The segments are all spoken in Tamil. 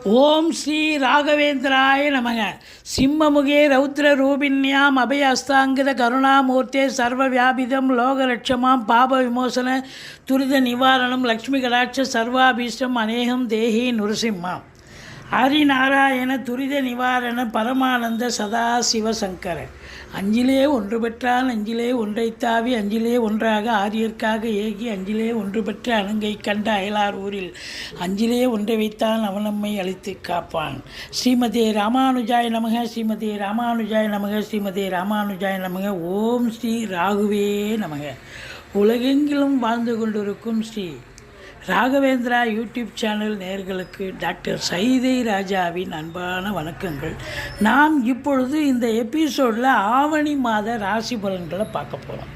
ஓம் ஸ்ரீ ராகவேந்திராய நமக. சிம்மமுகே ரௌத்ர ரூபிண்யாம் அபயஸ்தாங்கித கருணாமூர்த்தே சர்வ வியாபிதம் லோகரட்சமாம் பாப விமோசன துரித நிவாரணம் லக்ஷ்மி கடாட்ச சர்வாபீஷ்டம் அநேகம் தேஹி நுரசிம்மாம் ஹரிநாராயண துரித நிவாரண பரமானந்த சதா சிவசங்கர. அஞ்சிலே ஒன்று பெற்றால் அஞ்சிலே ஒன்றைத்தாவி அஞ்சிலே ஒன்றாக ஆரியர்க்காக ஏகி அஞ்சிலே ஒன்று பெற்ற அணங்கை கண்ட அயலார் ஊரில் அஞ்சிலே ஒன்றை வைத்தான் அவன் நம்மை அழித்து காப்பான். ஸ்ரீமதே ராமானுஜாய நமக. ஸ்ரீமதே ராமானுஜாய நமக. ஸ்ரீமதே ராமானுஜாய நமக. ஓம் ஸ்ரீ ராகுவே நமக. உலகெங்கிலும் வாழ்ந்து கொண்டிருக்கும் ஸ்ரீ ராகவேந்திரா யூடியூப் சேனல் நேயர்களுக்கு டாக்டர் சைதை ராஜாவின் அன்பான வணக்கங்கள். நாம் இப்பொழுது இந்த எபிசோடில் ஆவணி மாத ராசி பலன்களை பார்க்க போகிறோம்.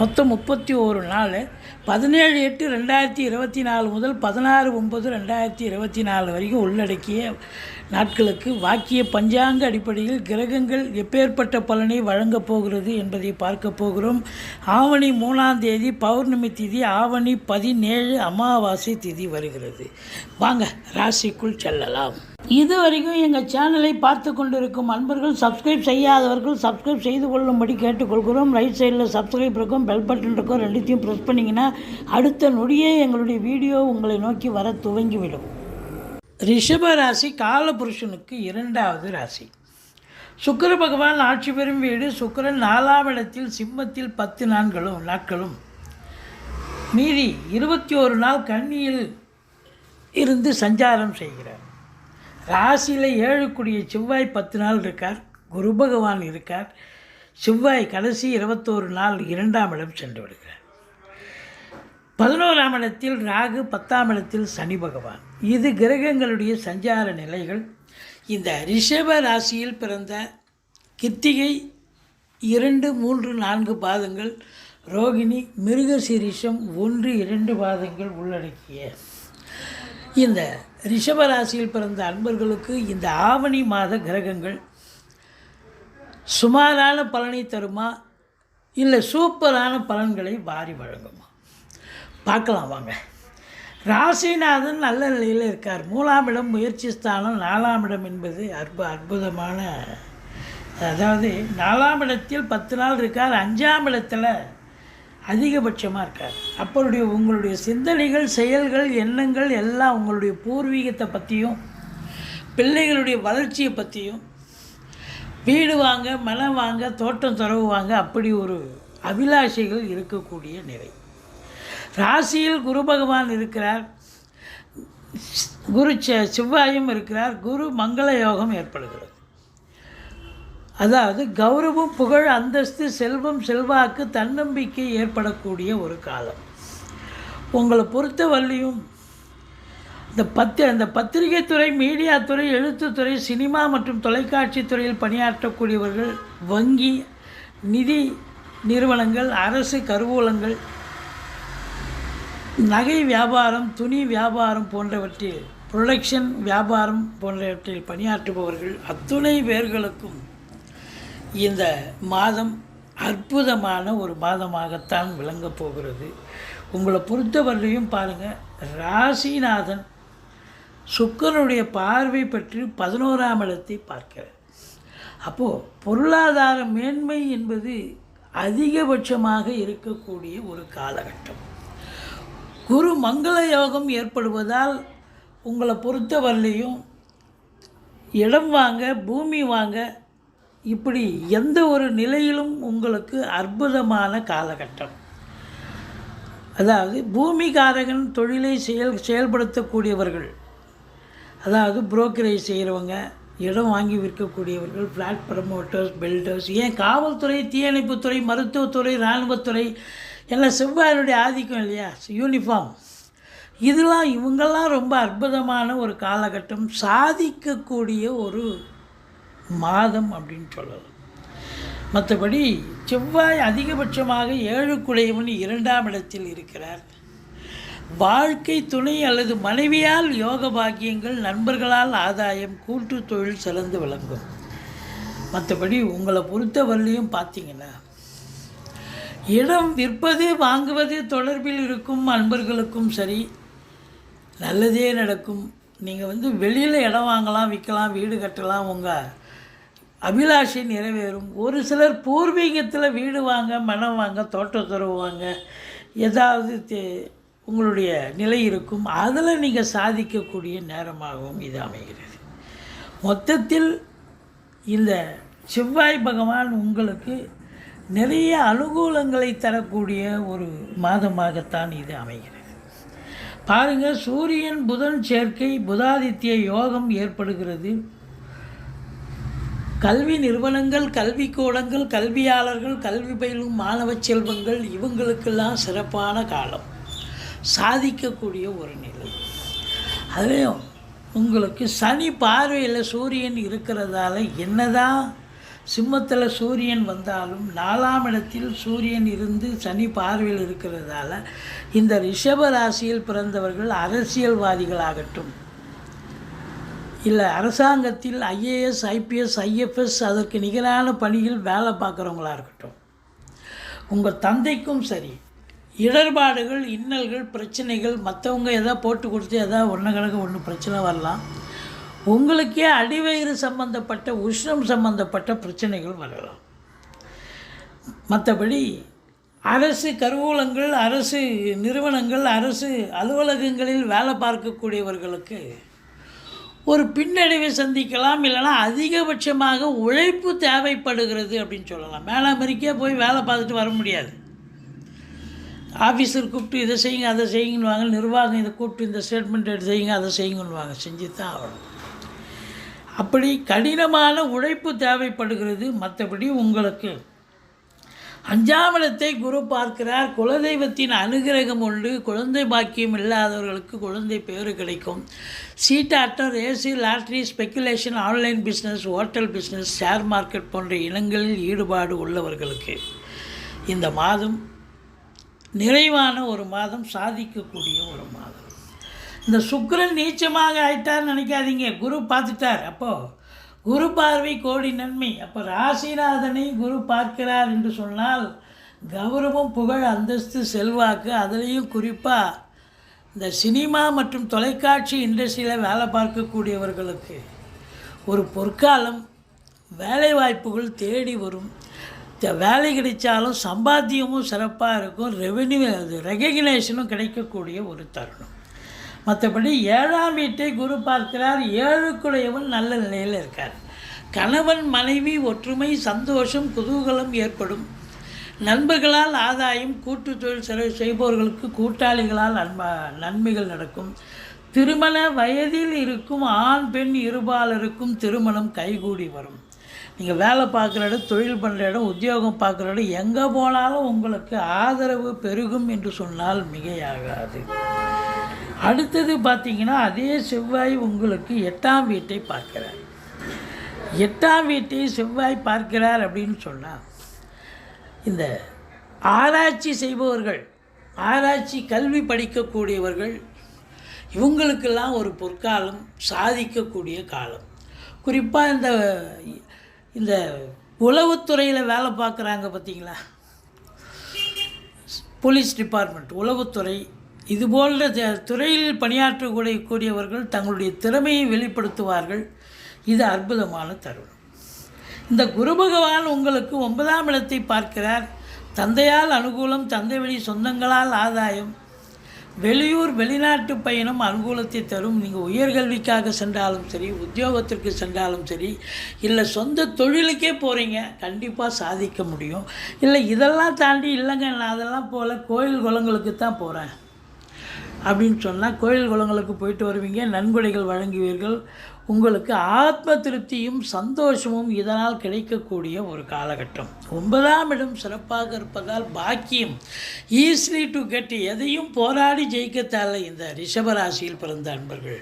மொத்தம் 31 நாள், 17/8/2024 முதல் 16/9/2024 வரைக்கும் உள்ளடக்கிய நாட்களுக்கு வாக்கிய பஞ்சாங்க அடிப்படையில் கிரகங்கள் எப்பேற்பட்ட பலனை வழங்கப் போகிறது என்பதை பார்க்க போகிறோம். ஆவணி 3ஆம் தேதி பௌர்ணமி திதி, ஆவணி 17 அமாவாசை திதி வருகிறது. வாங்க ராசிக்குள் செல்லலாம். இதுவரைக்கும் எங்கள் சேனலை பார்த்து கொண்டிருக்கும் அன்பர்கள், சப்ஸ்கிரைப் செய்யாதவர்கள் சப்ஸ்கிரைப் செய்து கொள்ளும்படி கேட்டுக்கொள்கிறோம். ரைட் சைடில் சப்ஸ்கிரைப் இருக்கும், பெல் பட்டன் இருக்கும், ரெண்டுத்தையும் ப்ரெஸ் பண்ணிங்கன்னா அடுத்த நொடியே எங்களுடைய வீடியோ உங்களை நோக்கி வர துவங்கிவிடும். ரிஷப ராசி காலபுருஷனுக்கு 2வது ராசி. சுக்கிர பகவான் ஆட்சி பெறும் வீடு. சுக்கிரன் 4ஆம் இடத்தில் சிம்மத்தில் 10 நாட்களும் மீறி 21 நாள் கன்னியில் இருந்து சஞ்சாரம் செய்கிறார். ராசியில் 7 கூடிய செவ்வாய் 10 நாள் இருக்கார். குரு பகவான் இருக்கார். செவ்வாய் கடைசி 21 நாள் 2ஆம் இடம் சென்று விடுகிறார். 11ஆம் இடத்தில் ராகு, 10ஆம் இடத்தில் சனி பகவான். இது கிரகங்களுடைய சஞ்சார நிலைகள். இந்த ரிஷப ராசியில் பிறந்த கிருத்திகை 2, 3, 4 பாதங்கள், ரோகிணி, மிருகசீரிஷம் 1, 2 பாதங்கள் உள்ளடக்கிய இந்த ரிஷப ராசியில் பிறந்த அன்பர்களுக்கு இந்த ஆவணி மாத கிரகங்கள் சுமாரான பலனை தருமா, இல்லை சூப்பரான பலன்களை வாரி வழங்குமா பார்க்கலாம் வாங்க. ராசிநாதன் நல்ல நிலையில் இருக்கார். 3ஆம் இடம் முயற்சி ஸ்தானம். 4ஆம் இடம் என்பது அற்புதமான, அதாவது 4ஆம் இடத்தில் 10 நாள் இருக்கார். 5ஆம் இடத்துல அதிகபட்சமாக இருக்கார். அப்போடைய உங்களுடைய சிந்தனைகள், செயல்கள், எண்ணங்கள் எல்லாம் உங்களுடைய பூர்வீகத்தை பற்றியும், பிள்ளைகளுடைய வளர்ச்சியை பற்றியும், வீடு வாங்க, மனம் வாங்க, தோட்டம் துறவு வாங்க, அப்படி ஒரு அபிலாஷைகள் இருக்கக்கூடிய நிலை. ராசியில் குரு பகவான் இருக்கிறார். குரு செவ்வாயும் இருக்கிறார். குரு மங்கள யோகம் ஏற்படுகிறது. அதாவது கௌரவம், புகழ், அந்தஸ்து, செல்வம், செல்வாக்கு, தன்னம்பிக்கை ஏற்படக்கூடிய ஒரு காலம். உங்களை பொறுத்தவரையும் அந்த பத்திரிகை துறை, மீடியா துறை, எழுத்துத்துறை, சினிமா மற்றும் தொலைக்காட்சி துறையில் பணியாற்றக்கூடியவர்கள், வங்கி, நிதி நிறுவனங்கள், அரசு கருவூலங்கள், நகை வியாபாரம், துணி வியாபாரம் போன்றவற்றில், ப்ரொடக்ஷன் வியாபாரம் போன்றவற்றில் பணியாற்றுபவர்கள் அத்துணை பேர்களுக்கும் இந்த மாதம் அற்புதமான ஒரு மாதமாகத்தான் விளங்கப் போகிறது. உங்களை பொறுத்தவரையும் பாருங்கள், ராசிநாதன் சுக்கிரனுடைய பார்வை பற்றி 11ஆம் இடத்தை பார்க்கிறார். அப்போது பொருளாதார மேன்மை என்பது அதிகபட்சமாக இருக்கக்கூடிய ஒரு காலகட்டம். குரு மங்கள யோகம் ஏற்படுவதால் உங்களை பொறுத்தவரையிலையும் இடம் வாங்க, பூமி வாங்க, இப்படி எந்த ஒரு நிலையிலும் உங்களுக்கு அற்புதமான காலகட்டம். அதாவது பூமிகாரகன் தொழிலை செயல்படுத்தக்கூடியவர்கள், அதாவது புரோக்கரேஜ் செய்கிறவங்க, இடம் வாங்கி விற்கக்கூடியவர்கள், ஃப்ளாட் ப்ரமோட்டர்ஸ், பில்டர்ஸ், ஏன் காவல்துறை, தீயணைப்புத்துறை, மருத்துவத்துறை, இராணுவத்துறை எல்லாம் செவ்வாயினுடைய ஆதிக்கம் இல்லையா, யூனிஃபார்ம், இதெல்லாம் இவங்கெல்லாம் ரொம்ப அற்புதமான ஒரு காலகட்டம், சாதிக்கக்கூடிய ஒரு மாதம் அப்படின்னு சொல்லலாம். மற்றபடி செவ்வாய் அதிகபட்சமாக 7 குடையவன் 2ஆம் இடத்தில் இருக்கிறார். வாழ்க்கை துணை அல்லது மனைவியால் யோக பாக்கியங்கள், நண்பர்களால் ஆதாயம், கூட்டு தொழில் சிறந்து விளங்கும். மற்றபடி உங்களை பொறுத்தவரையிலையும் பார்த்தீங்கன்னா இடம் விற்பது, வாங்குவது தொடர்பில் இருக்கும் அன்பர்களுக்கும் சரி, நல்லதே நடக்கும். நீங்கள் வெளியில் இடம் வாங்கலாம், விற்கலாம், வீடு கட்டலாம், உங்கள் அபிலாஷை நிறைவேறும். ஒரு சிலர் பூர்வீகத்தில் வீடு வாங்க, மனம் வாங்க, தோட்டத்துறவு வாங்க, ஏதாவது உங்களுடைய நிலை இருக்கும். அதில் நீங்கள் சாதிக்கக்கூடிய நேரமாகவும் இது அமைகிறது. மொத்தத்தில் இந்த செவ்வாய் பகவான் உங்களுக்கு நிறைய அனுகூலங்களை தரக்கூடிய ஒரு மாதமாகத்தான் இது அமைகிறது. பாருங்கள், சூரியன் புதன் சேர்க்கை, புதாதித்ய யோகம் ஏற்படுகிறது. கல்வி நிறுவனங்கள், கல்விக்கூடங்கள், கல்வியாளர்கள், கல்வி பயிலும் மாணவ செல்வங்கள், இவங்களுக்கெல்லாம் சிறப்பான காலம், சாதிக்கக்கூடிய ஒரு நிலை. அதுலேயும் உங்களுக்கு சனி பார்வையில் சூரியன் இருக்கிறதால என்னதான் சிம்மத்தில் சூரியன் வந்தாலும் 4ஆம் இடத்தில் சூரியன் இருந்து சனி பார்வையில் இருக்கிறதால இந்த ரிஷப ராசியில் பிறந்தவர்கள் அரசியல்வாதிகளாகட்டும், இல்லை அரசாங்கத்தில் ஐஏஎஸ், ஐபிஎஸ், ஐஎஃப்எஸ் அதற்கு நிகரான பணியில் வேலை பார்க்குறவங்களா இருக்கட்டும், உங்கள் தந்தைக்கும் சரி இடர்பாடுகள், இன்னல்கள், பிரச்சனைகள், மற்றவங்க எதாவது போட்டு கொடுத்து எதாவது ஒன்று கணக்கு ஒன்று பிரச்சனை வரலாம். உங்களுக்கே அடிவயிறு சம்பந்தப்பட்ட, உஷ்ணம் சம்பந்தப்பட்ட பிரச்சனைகள் வரலாம். மற்றபடி அரசு கருவூலங்கள், அரசு நிறுவனங்கள், அரசு அலுவலகங்களில் வேலை பார்க்கக்கூடியவர்களுக்கு ஒரு பின்னடைவை சந்திக்கலாம். இல்லைனா அதிகபட்சமாக உழைப்பு தேவைப்படுகிறது அப்படின்னு சொல்லலாம். மேலாமரிக்கே போய் வேலை பார்த்துட்டு வர முடியாது. ஆஃபீஸர் கூப்பிட்டு இதை செய்யுங்க, அதை செய்யுங்கன்னுவாங்க. நிர்வாகம் இதை கூப்பிட்டு இந்த ஸ்டேட்மெண்ட் எடுத்து செய்யுங்க, அதை செய்யுங்கன்னுவாங்க. செஞ்சு தான் ஆகணும். அப்படி கடினமான உழைப்பு தேவைப்படுகிறது. மற்றபடி உங்களுக்கு 5ஆம் இடத்தை குரு பார்க்கிறார். குலதெய்வத்தின் அனுகிரகம் உண்டு. குழந்தை பாக்கியம் இல்லாதவர்களுக்கு குழந்தை பேறு கிடைக்கும். சீட்டாட்டம், race, lottery, speculation, online business, hotel business, share market போன்ற இனங்களில் ஈடுபாடு உள்ளவர்களுக்கு இந்த மாதம் நிறைவான ஒரு மாதம், சாதிக்கக்கூடிய ஒரு மாதம். இந்த சுக்கிரன் நீச்சமாக ஆயிட்டார்னு நினைக்காதீங்க. குரு பார்த்துட்டார். அப்போது குரு பார்வை கோடி நன்மை. அப்போ ராசிநாதனை குரு பார்க்கிறார் என்று சொன்னால் கௌரவம், புகழ், அந்தஸ்து, செல்வாக்கு, அதுலேயும் குறிப்பாக இந்த சினிமா மற்றும் தொலைக்காட்சி இண்டஸ்ட்ரியில் வேலை பார்க்கக்கூடியவர்களுக்கு ஒரு பொற்காலம். வேலை வாய்ப்புகள் தேடி வரும். வேலை கிடைச்சாலும் சம்பாத்தியமும் சிறப்பாக இருக்கும். ரெகக்னேஷனும் கிடைக்கக்கூடிய ஒரு தருணம். மற்றபடி 7ஆம் வீட்டை குரு பார்க்கிறார். 7க்குடையவன் நல்ல நிலையில் இருக்கார். கணவன் மனைவி ஒற்றுமை, சந்தோஷம், குதூகலம் ஏற்படும். நண்பர்களால் ஆதாயம், கூட்டு தொழில் செய்பவர்களுக்கு கூட்டாளிகளால் நன்மைகள் நடக்கும். திருமண வயதில் இருக்கும் ஆண் பெண் இருபாலருக்கும் திருமணம் கைகூடி வரும். நீங்கள் வேலை பார்க்குற இடம், தொழில் பண்ணுற இடம், உத்தியோகம் பார்க்குற இடம், எங்கே போனாலும் உங்களுக்கு ஆதரவு பெருகும் என்று சொன்னால் மிகையாகாது. அடுத்தது பார்த்திங்கன்னா, அதே செவ்வாய் உங்களுக்கு 8ஆம் வீட்டை பார்க்கிறார். 8ஆம் வீட்டை செவ்வாய் பார்க்கிறார் அப்படின்னு சொன்னால், இந்த ஆராய்ச்சி செய்பவர்கள், ஆராய்ச்சி கல்வி படிக்கக்கூடியவர்கள், இவங்களுக்கெல்லாம் ஒரு பொற்காலம், சாதிக்கக்கூடிய காலம். குறிப்பாக இந்த உளவுத்துறையில் வேலை பார்க்குறாங்க பார்த்திங்களா, போலீஸ் டிபார்ட்மெண்ட், உளவுத்துறை, இது போன்ற துறையில் பணியாற்றக்கூடியவர்கள் தங்களுடைய திறமையை வெளிப்படுத்துவார்கள். இது அற்புதமான தருணம். இந்த குரு பகவான் உங்களுக்கு 9ஆம் இடத்தை பார்க்கிறார். தந்தையால் அனுகூலம், தந்தை வழி சொந்தங்களால் ஆதாயம், வெளியூர் வெளிநாட்டு பயணம் அனுகூலத்தை தரும். நீங்கள் உயர்கல்விக்காக சென்றாலும் சரி, உத்தியோகத்திற்கு சென்றாலும் சரி, இல்லை சொந்த தொழிலுக்கே போகிறீங்க, கண்டிப்பாக சாதிக்க முடியும். இல்லை இதெல்லாம் தாண்டி இல்லைங்க நான் அதெல்லாம் போல் கோயில் குளங்களுக்கு தான் போகிறேன் அப்படின்னு சொன்னால், கோயில் குளங்களுக்கு போயிட்டு வருவீங்க, நன்கொடைகள் வழங்குவீர்கள். உங்களுக்கு ஆத்ம திருப்தியும் சந்தோஷமும் இதனால் கிடைக்கக்கூடிய ஒரு காலகட்டம். 9ஆம் இடம் சிறப்பாக இருப்பதால் பாக்கியம், ஈஸிலி டு கெட், எதையும் போராடி ஜெயிக்கத்தால இந்த ரிஷபராசியில் பிறந்த அன்பர்கள்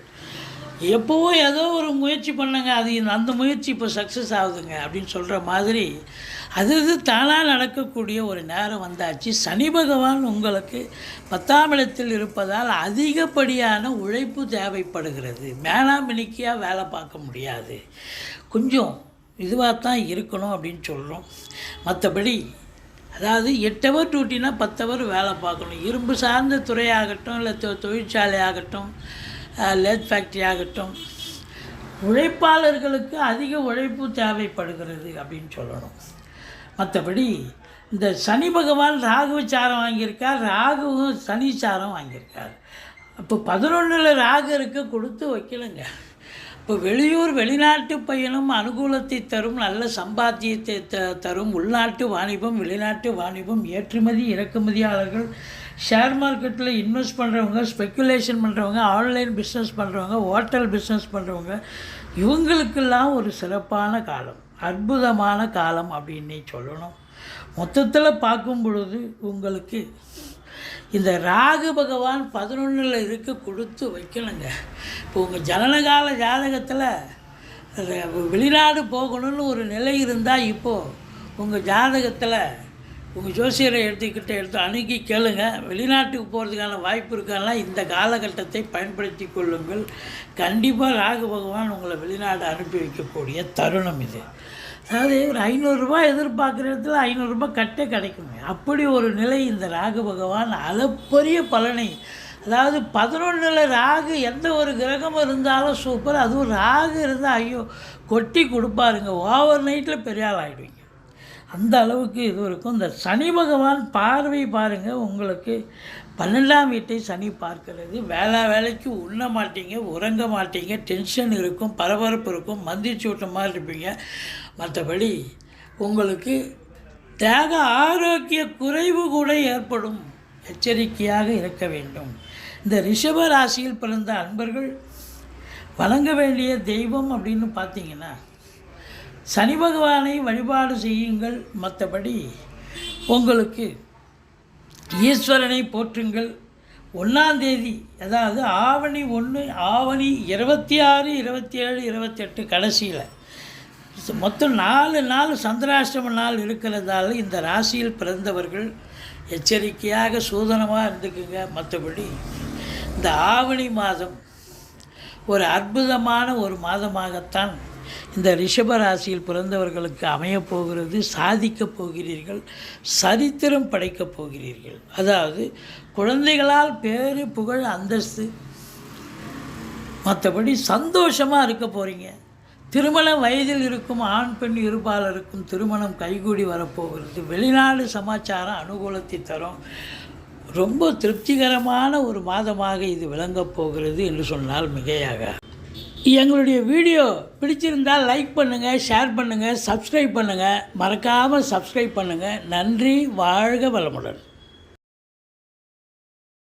எப்போவோ ஏதோ ஒரு முயற்சி பண்ணுங்க, அது அந்த முயற்சி இப்போ சக்ஸஸ் ஆகுதுங்க அப்படின்னு சொல்கிற மாதிரி அது தானாக நடக்கக்கூடிய ஒரு நேரம் வந்தாச்சு. சனி பகவான் உங்களுக்கு 10ஆம் இடத்தில் இருப்பதால் அதிகப்படியான உழைப்பு தேவைப்படுகிறது. மேனாமினிக்கியாக வேலை பார்க்க முடியாது, கொஞ்சம் இதுவாக தான் இருக்கணும் அப்படின்னு சொல்கிறோம். மற்றபடி அதாவது 8 ஹவர் டியூட்டினா 10 ஹவர் வேலை பார்க்கணும். இரும்பு சார்ந்த துறையாகட்டும், இல்லை தொழிற்சாலை ஆகட்டும், லேத் ஃபேக்ட்ரி ஆகட்டும், உழைப்பாளர்களுக்கு அதிக உழைப்பு தேவைப்படுகிறது அப்படின்னு சொல்லணும். மற்றபடி இந்த சனி பகவான் ராகு சாரம் வாங்கியிருக்கார், ராகுவும் சனி சாரம் வாங்கியிருக்கார். அப்போ 11ல் ராகு இருக்க கொடுத்து வைக்கலுங்க. இப்போ வெளியூர் வெளிநாட்டு பயணம் அனுகூலத்தை தரும், நல்ல சம்பாத்தியத்தை தரும். உள்நாட்டு வாணிபம், வெளிநாட்டு வாணிபம், ஏற்றுமதி இறக்குமதியாளர்கள், ஷேர் மார்க்கெட்டில் இன்வெஸ்ட் பண்ணுறவங்க, ஸ்பெக்குலேஷன் பண்ணுறவங்க, ஆன்லைன் பிஸ்னஸ் பண்ணுறவங்க, ஹோட்டல் பிஸ்னஸ் பண்ணுறவங்க, இவங்களுக்கெல்லாம் ஒரு சிறப்பான காலம், அற்புதமான காலம் அப்படின்னே சொல்லணும். மொத்தத்தில் பார்க்கும் பொழுது உங்களுக்கு இந்த ராகு பகவான் 11ல் இருக்க கொடுத்து வைக்கணுங்க. இப்போ உங்கள் ஜனனகால ஜாதகத்தில் வெளிநாடு போகணும்னு ஒரு நிலை இருந்தால், இப்போது உங்கள் ஜாதகத்தில் உங்கள் ஜோசியரை எடுத்து அணுகி கேளுங்க. வெளிநாட்டுக்கு போகிறதுக்கான வாய்ப்பு இருக்கானா, இந்த காலகட்டத்தை பயன்படுத்தி கொள்ளுங்கள். கண்டிப்பாக ராகு பகவான் உங்களை வெளிநாடு அனுப்பி வைக்கக்கூடிய தருணம் இது. அதாவது ஒரு 500 ரூபாய் எதிர்பார்க்குற இடத்துல 500 ரூபாய் கட்டே கிடைக்குங்க. அப்படி ஒரு நிலை இந்த ராகு பகவான் அளப்பரிய பலனை, அதாவது 11ல் ராகு எந்த ஒரு கிரகம் இருந்தாலும் சூப்பர், அதுவும் ராகு இருந்தால் ஐயோ கொட்டி கொடுப்பாருங்க. ஓவர் நைட்டில் பெரிய ஆள் ஆகிடுவீங்க. அந்த அளவுக்கு இது இருக்கும். இந்த சனி பகவான் பார்வை பாருங்கள், உங்களுக்கு 12ஆம் வீட்டை சனி பார்க்கிறது. வேலைக்கு உண்ண மாட்டீங்க, உறங்க மாட்டீங்க, டென்ஷன் இருக்கும், பரபரப்பு இருக்கும், மந்திரிச்சு விட்ட மாதிரி இருப்பீங்க. மற்றபடி உங்களுக்கு தேக ஆரோக்கிய குறைவு கூட ஏற்படும். எச்சரிக்கையாக இருக்க வேண்டும். இந்த ரிஷப ராசியில் பிறந்த அன்பர்கள் வணங்க வேண்டிய தெய்வம் அப்படின்னு பார்த்தீங்கன்னா சனி பகவானை வழிபாடு செய்யுங்கள். மற்றபடி உங்களுக்கு ஈஸ்வரனை போற்றுங்கள். 1ஆம் தேதி, அதாவது ஆவணி 1, ஆவணி 26, 27, 28 கடைசியில் மொத்தம் 4 நாள் சந்திராஷ்டம நாள் இருக்கிறதால இந்த ராசியில் பிறந்தவர்கள் எச்சரிக்கையாக சூதனமாக இருந்துக்குங்க. மற்றபடி இந்த ஆவணி மாதம் ஒரு அற்புதமான ஒரு மாதமாகத்தான் இந்த ரிஷப ராசியில் பிறந்தவர்களுக்கு அமையப்போகிறது. சாதிக்கப் போகிறீர்கள், சரித்திரம் படைக்கப் போகிறீர்கள். அதாவது குழந்தைகளால் பேரு புகழ் அந்தஸ்து, மற்றபடி சந்தோஷமாக இருக்க போகிறீங்க. திருமண வயதில் இருக்கும் ஆண் பெண் இருபாலருக்கும் திருமணம் கைகூடி வரப்போகிறது. வெளிநாடு சமாச்சாரம் அனுகூலத்தை தரும். ரொம்ப திருப்திகரமான ஒரு மாதமாக இது விளங்கப் போகிறது என்று சொன்னால் மிகையாக. எங்களுடைய வீடியோ பிடிச்சிருந்தால் லைக் பண்ணுங்கள், ஷேர் பண்ணுங்கள், சப்ஸ்கிரைப் பண்ணுங்கள். மறக்காமல் சப்ஸ்கிரைப் பண்ணுங்கள். நன்றி. வாழ்க வளமுடன்.